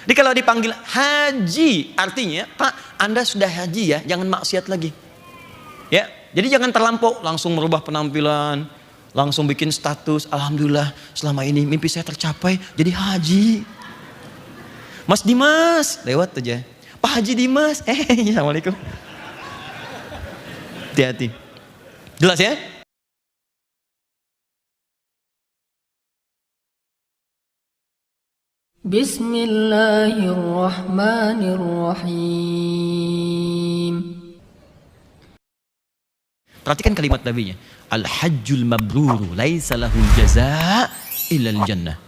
Jadi kalau dipanggil haji, artinya Pak, Anda sudah haji ya, jangan maksiat lagi. Ya, jadi jangan terlampau langsung merubah penampilan, langsung bikin status, alhamdulillah selama ini mimpi saya tercapai jadi haji. Mas Dimas, lewat aja. Pak Haji Dimas, assalamualaikum. Hati-hati. Jelas ya? Bismillahirrahmanirrahim. Perhatikan kalimat nabinya. Al-hajjul mabruru laisa lahul jazaa illal jannah.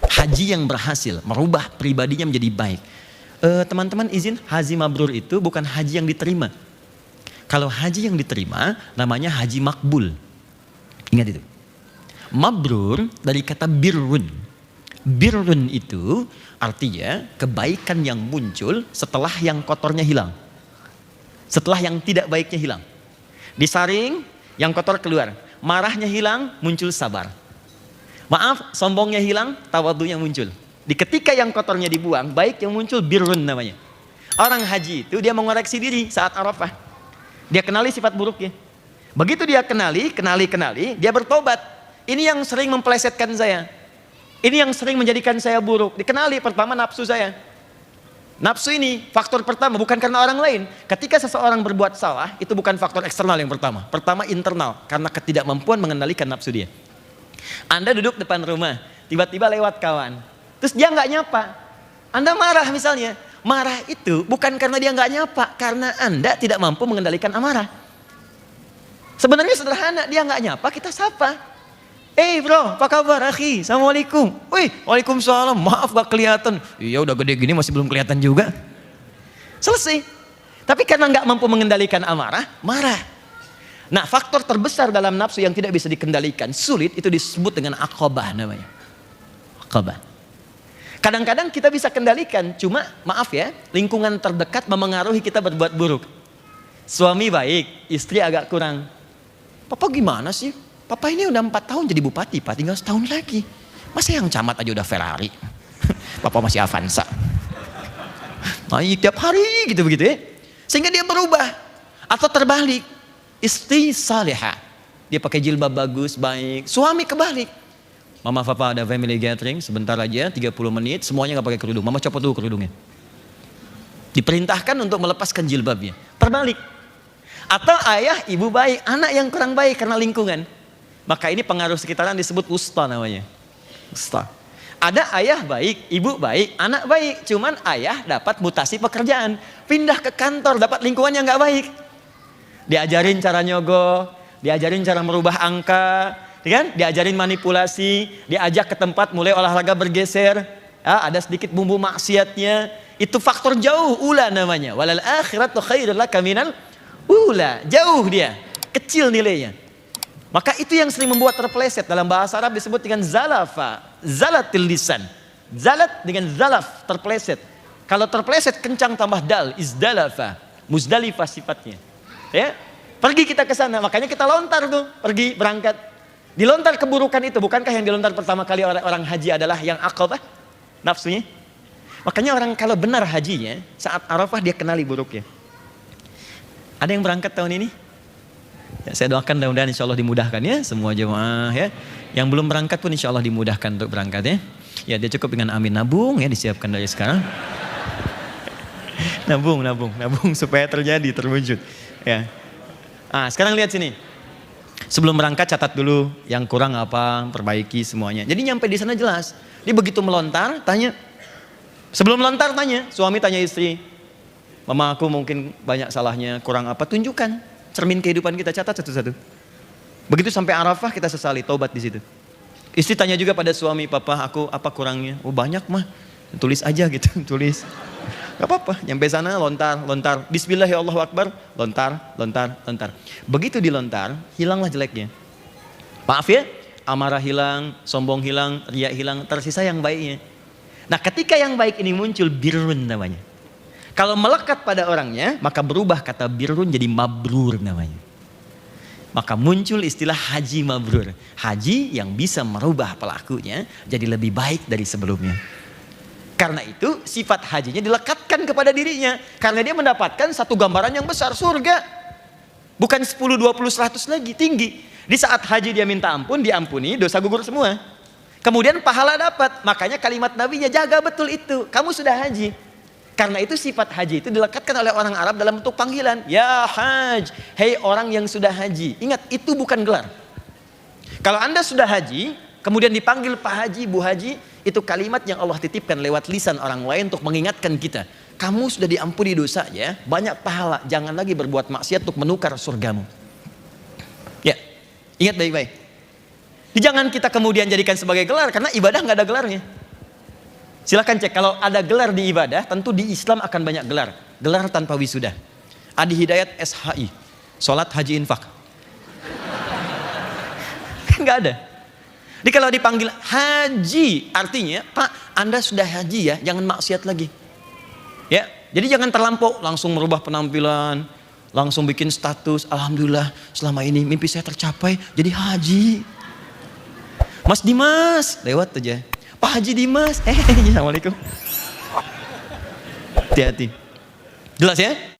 Haji yang berhasil merubah pribadinya menjadi baik. Teman-teman izin, haji mabrur itu bukan haji yang diterima. Kalau haji yang diterima namanya haji makbul. Ingat itu. Mabrur dari kata birrun. Birrun itu artinya kebaikan yang muncul setelah yang kotornya hilang. Setelah yang tidak baiknya hilang. Disaring, yang kotor keluar. Marahnya hilang, muncul sabar. Maaf, sombongnya hilang, tawadhunya muncul. Di ketika yang kotornya dibuang, baik yang muncul birrun namanya. Orang haji itu dia mengoreksi diri saat Arafah. Dia kenali sifat buruknya. Begitu dia kenali, dia bertobat. Ini yang sering mempelesetkan saya. Ini yang sering menjadikan saya buruk. Dikenali pertama nafsu saya. Nafsu ini faktor pertama, bukan karena orang lain. Ketika seseorang berbuat salah, itu bukan faktor eksternal yang pertama. Pertama internal, karena ketidakmampuan mengendalikan nafsu dia. Anda duduk depan rumah, tiba-tiba lewat kawan. Terus dia nggak nyapa. Anda marah misalnya. Marah itu bukan karena dia nggak nyapa, karena Anda tidak mampu mengendalikan amarah. Sebenarnya sederhana, dia nggak nyapa, kita sapa. Bro, apa kabar akhi? Assalamualaikum. Wih, waalaikumsalam. Maaf gak kelihatan. Iya udah gede gini masih belum kelihatan juga. Selesai. Tapi karena nggak mampu mengendalikan amarah, marah. Nah, faktor terbesar dalam nafsu yang tidak bisa dikendalikan, sulit, itu disebut dengan aqabah namanya. Aqabah. Kadang-kadang kita bisa kendalikan, cuma maaf ya, lingkungan terdekat memengaruhi kita berbuat buruk. Suami baik, istri agak kurang. Papa gimana sih? Papa ini udah 4 tahun jadi bupati, Pak, tinggal setahun lagi. Masa yang camat aja udah Ferrari? Papa masih Avanza. Naik tiap hari gitu begitu ya. Sehingga dia berubah. Atau terbalik. Istri salihah. Dia pakai jilbab bagus, baik. Suami kebalik. Mama papa ada family gathering, sebentar aja 30 menit, semuanya gak pakai kerudung. Mama copot dulu kerudungnya. Diperintahkan untuk melepaskan jilbabnya. Terbalik. Atau ayah, ibu baik, anak yang kurang baik karena lingkungan. Maka ini pengaruh sekitaran disebut usta namanya. Usta. Ada ayah baik, ibu baik, anak baik. Cuman ayah dapat mutasi pekerjaan. Pindah ke kantor, dapat lingkungan yang gak baik. Diajarin cara nyogok, diajarin cara merubah angka, kan? Diajarin manipulasi, diajak ke tempat mulai olahraga bergeser. Ada sedikit bumbu maksiatnya. Itu faktor jauh, ula namanya. Walal akhiratu khairul laka minal ula. Jauh dia, kecil nilainya. Maka itu yang sering membuat terpeleset. Dalam bahasa Arab disebut dengan zalafa, zalatil lisan. Zalat dengan zalaf, terpeleset. Kalau terpeleset kencang tambah dal, izdalafa, muzdalifah sifatnya. Ya, pergi kita ke sana, makanya kita lontar tuh, pergi berangkat. Dilontar keburukan itu, bukankah yang dilontar pertama kali orang haji adalah yang aqabah, nafsunya? Makanya orang kalau benar hajinya, saat Arafah dia kenali buruknya. Ada yang berangkat tahun ini? Ya, saya doakan mudah-mudahan insya Allah dimudahkan ya semua jemaah ya. Yang belum berangkat pun insya Allah dimudahkan untuk berangkat ya. Ya dia cukup dengan amin, nabung ya, disiapkan dari sekarang. nabung supaya terwujud ya. Sekarang lihat sini. Sebelum berangkat catat dulu yang kurang apa, perbaiki semuanya. Jadi nyampe di sana jelas. Dia begitu melontar tanya. Sebelum melontar tanya, suami tanya istri. Mama aku mungkin banyak salahnya, kurang apa, tunjukkan. Cermin kehidupan kita, catat satu-satu. Begitu sampai Arafah kita sesali, taubat di situ. Istri tanya juga pada suami, papa aku apa kurangnya? Oh banyak mah, tulis aja gitu, tulis. Gak apa-apa, nyampe sana lontar. Bismillahirrahmanirrahim, lontar. Begitu dilontar, hilanglah jeleknya. Maaf ya, amarah hilang, sombong hilang, riya hilang, tersisa yang baiknya. Nah ketika yang baik ini muncul, birrun namanya. Kalau melekat pada orangnya, maka berubah kata birrun jadi mabrur namanya. Maka muncul istilah haji mabrur. Haji yang bisa merubah pelakunya jadi lebih baik dari sebelumnya. Karena itu sifat hajinya dilekatkan kepada dirinya. Karena dia mendapatkan satu gambaran yang besar, surga. Bukan 10, 20, 100 lagi, tinggi. Di saat haji dia minta ampun, diampuni, dosa gugur semua. Kemudian pahala dapat. Makanya kalimat nabinya, jaga betul itu. Kamu sudah haji. Karena itu sifat haji itu dilekatkan oleh orang Arab dalam bentuk panggilan. Ya haj, hei orang yang sudah haji. Ingat, itu bukan gelar. Kalau Anda sudah haji, kemudian dipanggil Pak Haji, Bu Haji, itu kalimat yang Allah titipkan lewat lisan orang lain untuk mengingatkan kita. Kamu sudah diampuni dosanya, banyak pahala. Jangan lagi berbuat maksiat untuk menukar surgamu. Ya, ingat baik-baik. Jangan kita kemudian jadikan sebagai gelar, karena ibadah nggak ada gelarnya. Silahkan cek, kalau ada gelar di ibadah, tentu di Islam akan banyak gelar. Gelar tanpa wisuda. Adi Hidayat SHI, Sholat Haji Infak. Nggak ada. Jadi kalau dipanggil haji, artinya Pak, Anda sudah haji ya, jangan maksiat lagi. Ya, jadi jangan terlampau langsung merubah penampilan, langsung bikin status, alhamdulillah selama ini mimpi saya tercapai, jadi haji. Mas Dimas, lewat aja. Pak Haji Dimas, assalamualaikum. Hati-hati. Jelas ya?